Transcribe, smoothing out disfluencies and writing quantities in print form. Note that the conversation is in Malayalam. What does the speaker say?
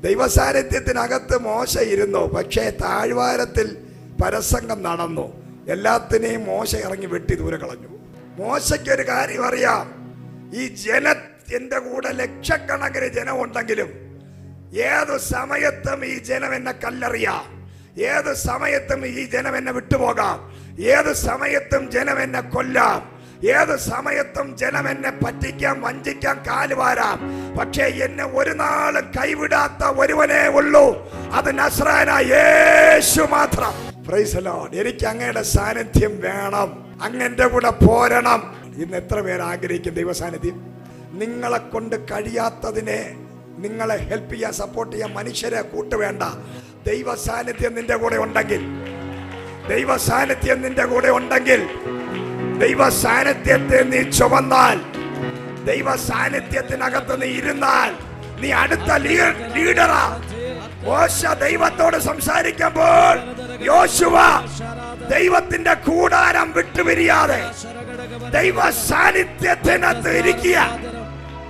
ദൈവസാന്നിധ്യത്തിനകത്ത് മോശ ഇരുന്നു, പക്ഷേ താഴ്വാരത്തിൽ പരസംഗം നടന്നു. എല്ലാത്തിനെയും മോശ ഇറങ്ങി വെട്ടി ദൂരെ കളഞ്ഞു. മോശയ്ക്കൊരു കാര്യം അറിയാം, ഈ ജനത്തിന്റെ കൂടെ ലക്ഷക്കണക്കിന് ജനമുണ്ടെങ്കിലും ഏതു സമയത്തും ഈ ജനം എന്നെ കല്ലെറിയാം, ഏത് സമയത്തും ഈ ജനം എന്നെ വിട്ടുപോകാം, ഏത് സമയത്തും ജനം എന്നെ കൊല്ലാം, ഏത് സമയത്തും ജനം എന്നെ പറ്റിക്കാൻ വഞ്ചിക്കാൻ കാലുവാരാം. പക്ഷേ എന്നെ ഒരു നാളും കൈവിടാത്ത ഒരുവനേ ഉള്ളൂ, അത് നസ്രായനായ യേശു മാത്രം. Praise the Lord. എനിക്ക് അങ്ങയുടെ സാന്നിധ്യം വേണം, അങ്ങന്റെ കൂടെ പോരണം. ഇന്ന് എത്ര പേര് ആഗ്രഹിക്കും ദൈവ സാന്നിധ്യം? നിങ്ങളെ കൊണ്ട് കഴിയാത്തതിനെ നിങ്ങളെ ഹെൽപ്പ് ചെയ്യാൻ, സപ്പോർട്ട് ചെയ്യാൻ മനുഷ്യരെ കൂട്ടുവേണ്ട. ദൈവ സാന്നിധ്യം നിന്റെ കൂടെ ഉണ്ടെങ്കിൽ, ദൈവ സാന്നിധ്യം നിന്റെ കൂടെ ഉണ്ടെങ്കിൽ, ദൈവ സാന്നിധ്യത്തെ നീ ചുമന്നാൽ, ദൈവ സാന്നിധ്യത്തിനകത്ത് നീ ഇരുന്നാൽ, നീ അടുത്ത ലീഡറാ. മോശ ദൈവത്തോട് സംസാരിക്കുമ്പോൾ യോശുവ ദൈവത്തിന്റെ കൂടാരം വിട്ടുപിരിയാതെ ദൈവ സാന്നിധ്യത്തിനകത്ത് ഇരിക്കുക.